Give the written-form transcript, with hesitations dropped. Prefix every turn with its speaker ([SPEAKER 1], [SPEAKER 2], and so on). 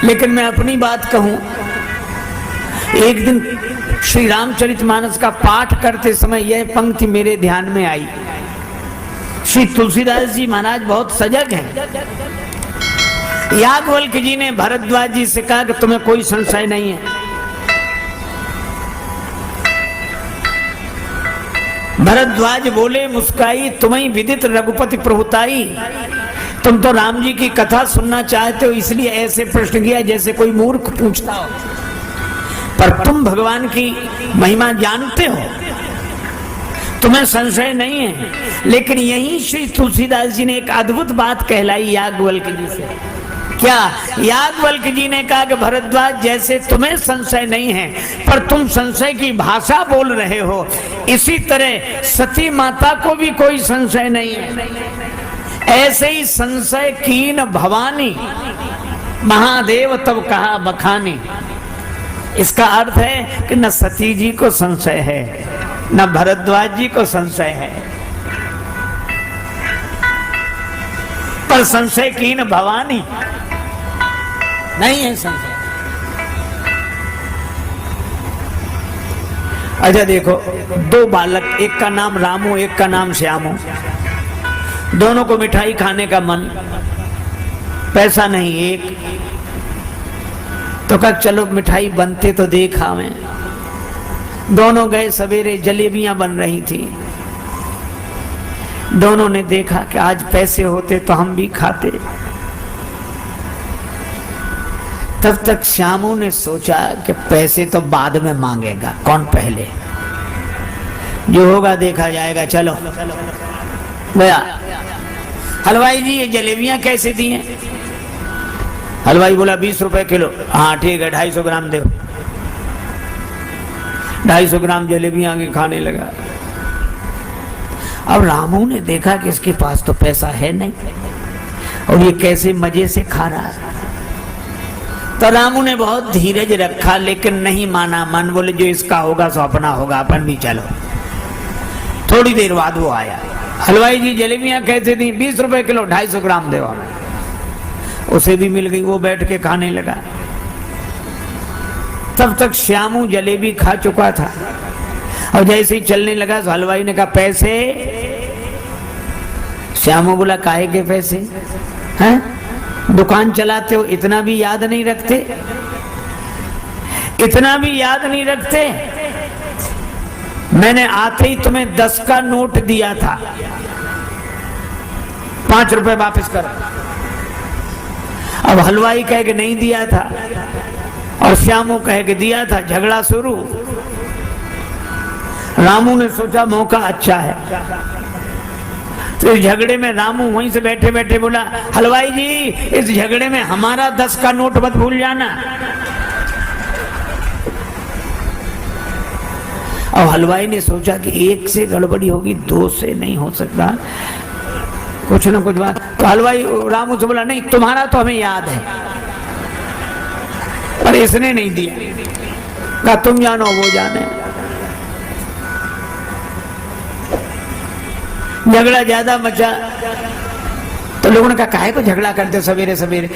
[SPEAKER 1] लेकिन मैं अपनी बात कहूं, एक दिन श्री रामचरितमानस का पाठ करते समय यह पंक्ति मेरे ध्यान में आई। श्री तुलसीदास जी महाराज बहुत सजग हैं। याज्ञवल्क्य जी ने भरद्वाज जी से कहा कि तुम्हें कोई संशय नहीं है। भरद्वाज बोले मुस्काई तुम्हें विदित रघुपति प्रभुताई, तुम तो राम जी की कथा सुनना चाहते हो इसलिए ऐसे प्रश्न किया जैसे कोई मूर्ख पूछता हो, पर तुम भगवान की महिमा जानते हो, तुम्हें संशय नहीं है। लेकिन यही श्री तुलसीदास जी ने एक अद्भुत बात कहलाई याज्ञवल्क्य जी से। क्या? याज्ञवल्क्य जी ने कहा कि भरद्वाज जैसे तुम्हें संशय नहीं है पर तुम संशय की भाषा बोल रहे हो, इसी तरह सती माता को भी कोई संशय नहीं है। ऐसे ही संशय कीन भवानी, महादेव तब कहा बखानी। इसका अर्थ है कि न सती जी को संशय है न भरद्वाज जी को संशय है, पर संशय कीन भवानी नहीं है संशय। अच्छा देखो, दो बालक, एक का नाम रामू एक का नाम श्यामू, दोनों को मिठाई खाने का मन, पैसा नहीं। एक तो कहा चलो मिठाई बनते तो देखा मैं। दोनों गए, सवेरे जलेबियां बन रही थी। दोनों ने देखा कि आज पैसे होते तो हम भी खाते। तब तक श्यामू ने सोचा कि पैसे तो बाद में मांगेगा, कौन पहले, जो होगा देखा जाएगा। चलो गया। हलवाई जी ये जलेबियां कैसे दी हैं? हलवाई बोला 20 रुपए किलो। हाँ ठीक है, 250 ग्राम दो। 250 ग्राम जलेबियां आगे खाने लगा। अब रामू ने देखा कि इसके पास तो पैसा है नहीं और ये कैसे मजे से खा रहा है। तो रामू ने बहुत धीरज रखा लेकिन नहीं माना। मन बोले जो इसका होगा सो अपना होगा, अपन भी चलो। थोड़ी देर बाद वो आया। हलवाई जी जलेबियां कैसे दी? 20 रुपए किलो, 250 ग्राम दो हमें। उसे भी मिल गई, वो बैठ के खाने लगा। तब तक श्यामू जलेबी खा चुका था और जैसे ही चलने लगा तो हलवाई ने कहा पैसे। श्यामू बोला काहे के पैसे हैं? दुकान चलाते हो, इतना भी याद नहीं रखते? इतना भी याद नहीं रखते? मैंने आते ही तुम्हें 10 का नोट दिया था, 5 रुपए वापस करो। अब हलवाई कहे कि नहीं दिया था और श्यामू कहे कि दिया था। झगड़ा शुरू। रामू ने सोचा मौका अच्छा है, तो इस झगड़े में रामू वहीं से बैठे बैठे बोला हलवाई जी इस झगड़े में हमारा 10 का नोट मत भूल जाना। अब हलवाई ने सोचा कि 1 से गड़बड़ी होगी, 2 से नहीं हो सकता, कुछ ना कुछ बात। तो हलवाई रामू से बोला नहीं तुम्हारा तो हमें याद है पर इसने नहीं दिया। कहा तुम जानो वो जाने। झगड़ा ज्यादा मचा तो लोगों ने कहा काहे को झगड़ा करते सवेरे सवेरे।